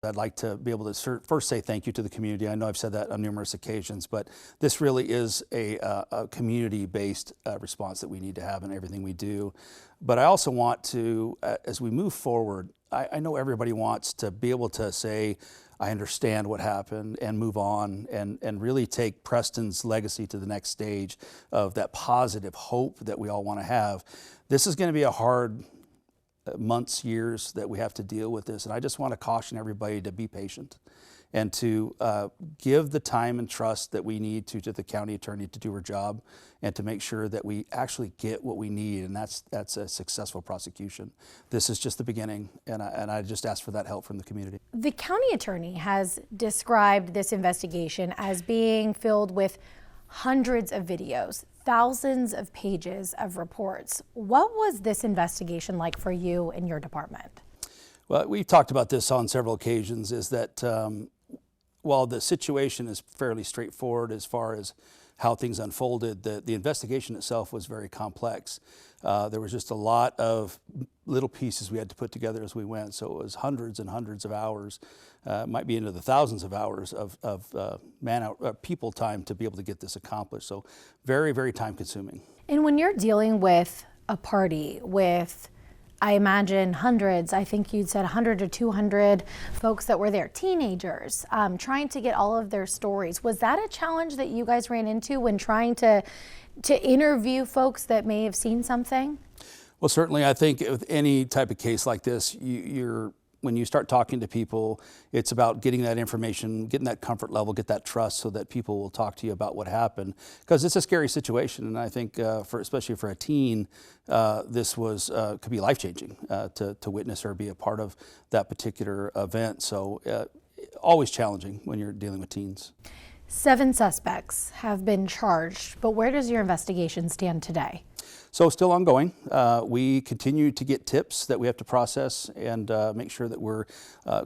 I'd like to be able to first say thank you to the community. I know I've said that on numerous occasions, but this really is a community-based response that we need to have in everything we do. But I also want to, as we move forward, I know everybody wants to be able to say, I understand what happened and move on and really take Preston's legacy to the next stage of that positive hope that we all want to have. This is going to be a hard months, years that we have to deal with this. And I just want to caution everybody to be patient and to give the time and trust that we need to the county attorney to do her job and to make sure that we actually get what we need, and that's a successful prosecution. This is just the beginning, and I just ask for that help from the community. The county attorney has described this investigation as being filled with hundreds of videos, thousands of pages of reports. What was this investigation like for you and your department? Well, we've talked about this on several occasions, is that while the situation is fairly straightforward as far as how things unfolded, the investigation itself was very complex. There was just a lot of little pieces we had to put together as we went, so it was hundreds and hundreds of hours, might be into the thousands of hours of people time to be able to get this accomplished. So very, very time consuming. And when you're dealing with a party with, I imagine hundreds, I think you'd said 100 to 200 folks that were there, teenagers, trying to get all of their stories. Was that a challenge that you guys ran into when trying to interview folks that may have seen something? Well, certainly, I think with any type of case like this, when you start talking to people, it's about getting that information, getting that comfort level, get that trust so that people will talk to you about what happened. Because it's a scary situation, and I think especially for a teen, this could be life-changing to witness or be a part of that particular event. So always challenging when you're dealing with teens. 7 suspects have been charged, but where does your investigation stand today? So still ongoing. We continue to get tips that we have to process and make sure that we're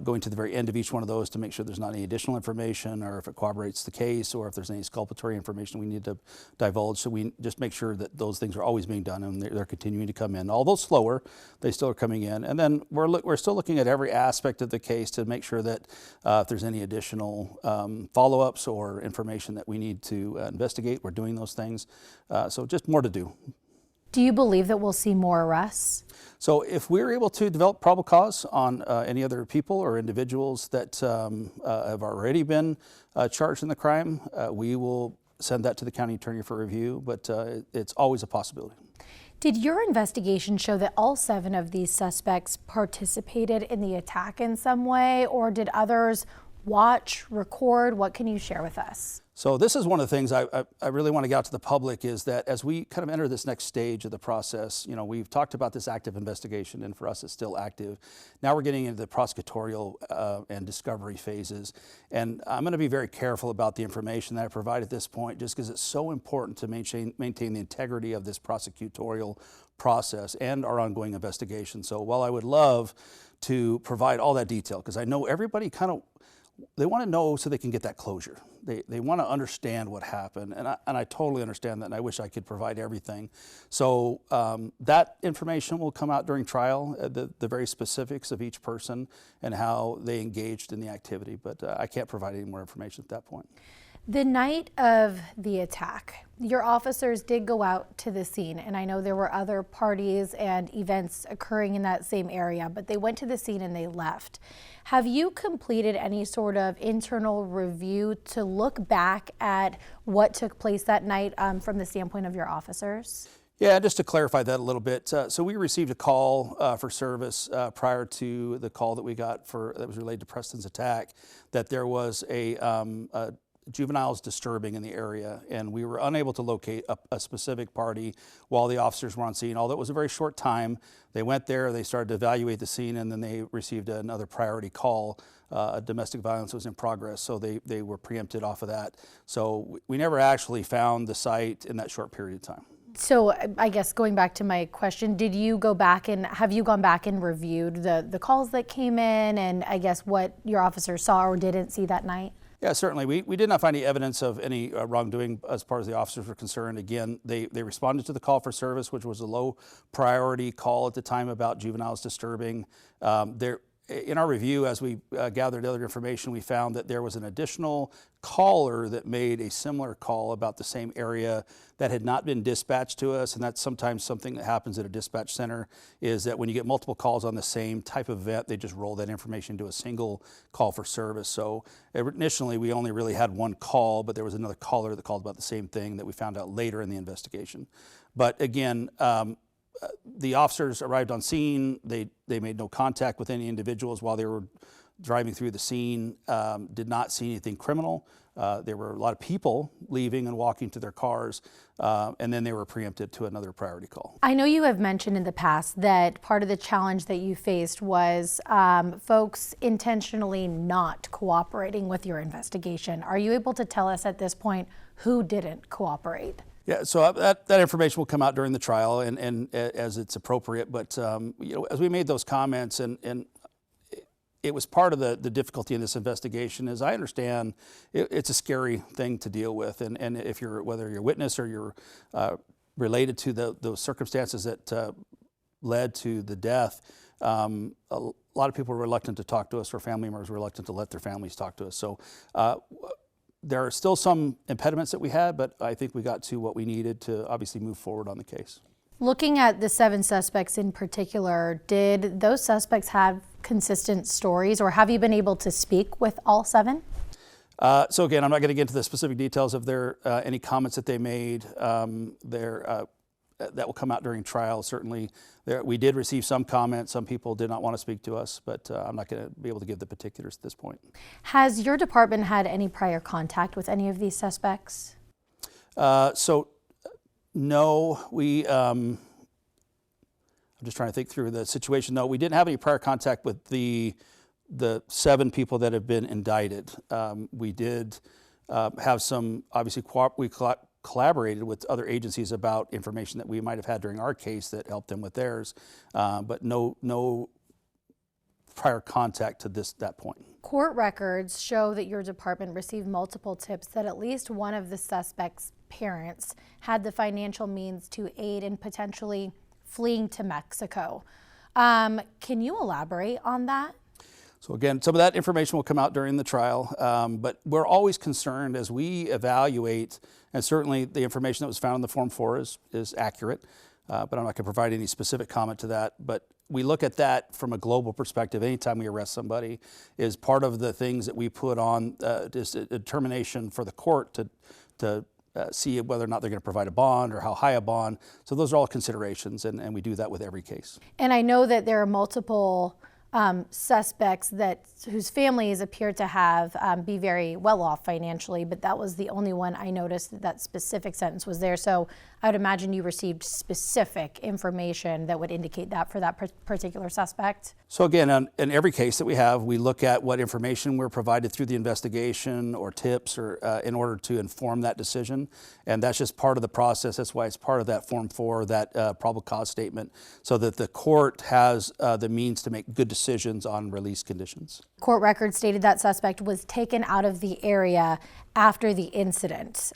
going to the very end of each one of those to make sure there's not any additional information or if it corroborates the case or if there's any exculpatory information we need to divulge. So we just make sure that those things are always being done and they're continuing to come in. Although slower, they still are coming in. And then we're still looking at every aspect of the case to make sure that if there's any additional follow-ups or information that we need to investigate, we're doing those things. So just more to do. Do you believe that we'll see more arrests? So if we're able to develop probable cause on any other people or individuals that have already been charged in the crime, we will send that to the county attorney for review, but it's always a possibility. Did your investigation show that all 7 of these suspects participated in the attack in some way, or did others watch, record? What can you share with us? So this is one of the things I really want to get out to the public is that as we kind of enter this next stage of the process, we've talked about this active investigation, and for us it's still active. Now we're getting into the prosecutorial and discovery phases, and I'm going to be very careful about the information that I provide at this point just because it's so important to maintain the integrity of this prosecutorial process and our ongoing investigation. So while I would love to provide all that detail, because I know everybody they want to know so they can get that closure. They want to understand what happened, and I totally understand that, and I wish I could provide everything. So that information will come out during trial, the very specifics of each person and how they engaged in the activity, but I can't provide any more information at that point. The night of the attack, your officers did go out to the scene, and I know there were other parties and events occurring in that same area, but they went to the scene and they left. Have you completed any sort of internal review to look back at what took place that night from the standpoint of your officers? Yeah, just to clarify that a little bit. So we received a call for service prior to the call that we got that was related to Preston's attack, that there was a juveniles disturbing in the area, and we were unable to locate a specific party while the officers were on scene. Although it was a very short time, they went there, they started to evaluate the scene, and then they received another priority call. Domestic violence was in progress, so they were preempted off of that. So we never actually found the site in that short period of time. So I guess going back to my question, have you gone back and reviewed the calls that came in and I guess what your officers saw or didn't see that night? Yeah, certainly. We did not find any evidence of any wrongdoing as far as the officers were concerned. Again, they responded to the call for service, which was a low priority call at the time about juveniles disturbing. in our review, as we gathered other information, we found that there was an additional caller that made a similar call about the same area that had not been dispatched to us. And that's sometimes something that happens at a dispatch center, is that when you get multiple calls on the same type of event, they just roll that information into a single call for service. So initially, we only really had one call, but there was another caller that called about the same thing that we found out later in the investigation. But again, the officers arrived on scene. They made no contact with any individuals while they were driving through the scene, did not see anything criminal. There were a lot of people leaving and walking to their cars, and then they were preempted to another priority call. I know you have mentioned in the past that part of the challenge that you faced was folks intentionally not cooperating with your investigation. Are you able to tell us at this point who didn't cooperate? Yeah, so that information will come out during the trial and as it's appropriate. But as we made those comments, and it was part of the difficulty in this investigation, as I understand, it's a scary thing to deal with. And if whether you're a witness or you're related to those circumstances that led to the death, a lot of people are reluctant to talk to us, or family members are reluctant to let their families talk to us. So there are still some impediments that we had, but I think we got to what we needed to obviously move forward on the case. Looking at the 7 suspects in particular, did those suspects have consistent stories, or have you been able to speak with all 7? So again, I'm not going to get into the specific details of any comments that they made. That will come out during trial. Certainly, we did receive some comments. Some people did not want to speak to us, but I'm not going to be able to give the particulars at this point. Has your department had any prior contact with any of these suspects? No, I'm just trying to think through the situation. No, we didn't have any prior contact with the 7 people that have been indicted. We did have some, obviously, we collaborated with other agencies about information that we might have had during our case that helped them with theirs, but no prior contact to that point. Court records show that your department received multiple tips that at least one of the suspects' parents had the financial means to aid in potentially fleeing to Mexico. Can you elaborate on that? So again, some of that information will come out during the trial, but we're always concerned as we evaluate, and certainly the information that was found in the Form 4 is accurate, but I'm not going to provide any specific comment to that. But we look at that from a global perspective. Anytime we arrest somebody, is part of the things that we put on just a determination for the court to see whether or not they're going to provide a bond or how high a bond. So those are all considerations, and we do that with every case. And I know that there are multiple suspects whose families appear to have be very well off financially, but that was the only one I noticed that specific sentence was there. So I would imagine you received specific information that would indicate that for that particular suspect. So again, in every case that we have, we look at what information we're provided through the investigation or tips or in order to inform that decision. And that's just part of the process. That's why it's part of that Form 4, that probable cause statement, so that the court has the means to make good decisions on release conditions. Court records stated that suspect was taken out of the area after the incident.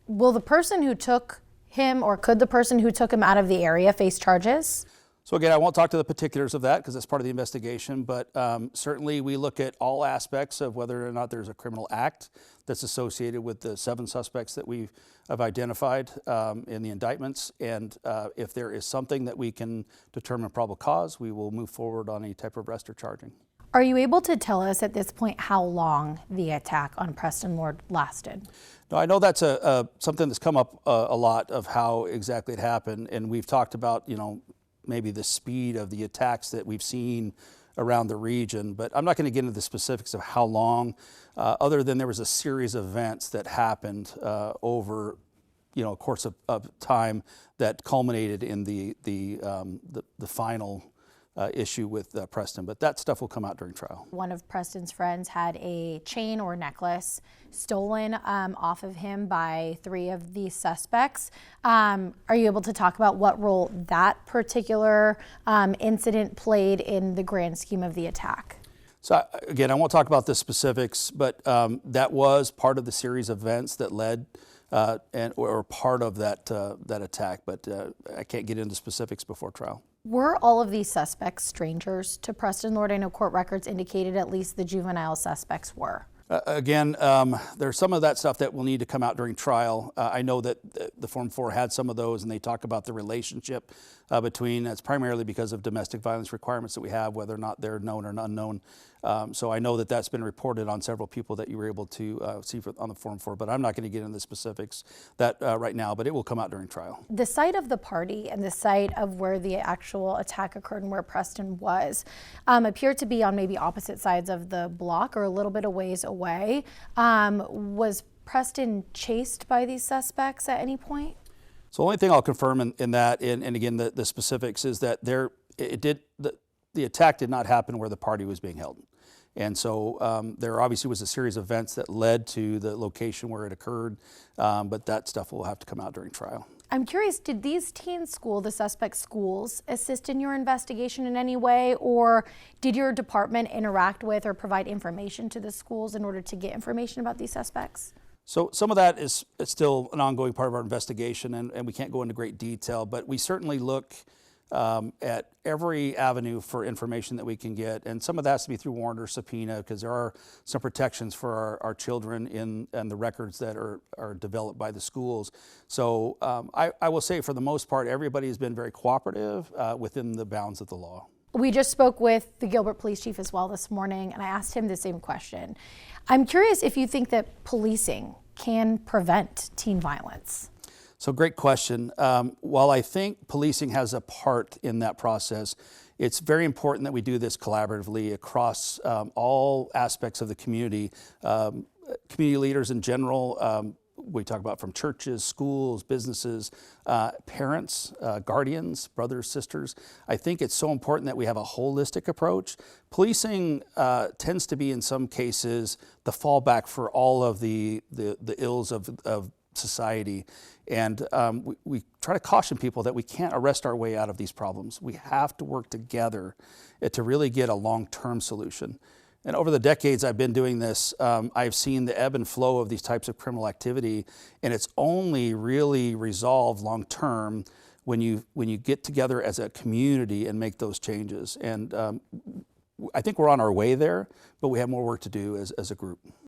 Will the person who took him, or could the person who took him out of the area face charges? So again, I won't talk to the particulars of that because that's part of the investigation, but certainly we look at all aspects of whether or not there's a criminal act that's associated with the 7 suspects that we have identified in the indictments. And if there is something that we can determine probable cause, we will move forward on any type of arrest or charging. Are you able to tell us at this point how long the attack on Preston Lord lasted? No, I know that's something that's come up a lot of how exactly it happened, and we've talked about, maybe the speed of the attacks that we've seen around the region, but I'm not going to get into the specifics of how long, other than there was a series of events that happened over, a course of time that culminated in the final issue with Preston, but that stuff will come out during trial. One of Preston's friends had a chain or necklace stolen off of him by 3 of the suspects. Are you able to talk about what role that particular incident played in the grand scheme of the attack? So again, I won't talk about the specifics, but that was part of the series of events that led or part of that attack, but I can't get into specifics before trial. Were all of these suspects strangers to Preston Lord? I know court records indicated at least the juvenile suspects were. Again, there's some of that stuff that will need to come out during trial. I know that the Form 4 had some of those, and they talk about the relationship between, it's primarily because of domestic violence requirements that we have, whether or not they're known or unknown. So I know that that's been reported on several people that you were able to see on the Form 4, but I'm not going to get into the specifics that right now, but it will come out during trial. The site of the party and the site of where the actual attack occurred and where Preston was appeared to be on maybe opposite sides of the block or a little bit of ways away. Was Preston chased by these suspects at any point? So the only thing I'll confirm in that, and again, the specifics is that the attack did not happen where the party was being held. And so there obviously was a series of events that led to the location where it occurred, but that stuff will have to come out during trial. I'm curious, did these teen school, the suspect schools, assist in your investigation in any way, or did your department interact with or provide information to the schools in order to get information about these suspects? So some of that is still an ongoing part of our investigation, and we can't go into great detail, but we certainly look at every avenue for information that we can get, and some of that has to be through warrant or subpoena because there are some protections for our children and the records that are developed by the schools. So I will say for the most part, everybody has been very cooperative within the bounds of the law. We just spoke with the Gilbert Police Chief as well this morning, and I asked him the same question. I'm curious if you think that policing can prevent teen violence. So great question. While I think policing has a part in that process, it's very important that we do this collaboratively across all aspects of the community. Community leaders in general, we talk about from churches, schools, businesses, parents, guardians, brothers, sisters. I think it's so important that we have a holistic approach. Policing tends to be, in some cases, the fallback for all of the ills of society. And we try to caution people that we can't arrest our way out of these problems. We have to work together to really get a long-term solution. And over the decades I've been doing this, I've seen the ebb and flow of these types of criminal activity, and it's only really resolved long-term when you get together as a community and make those changes. And I think we're on our way there, but we have more work to do as a group.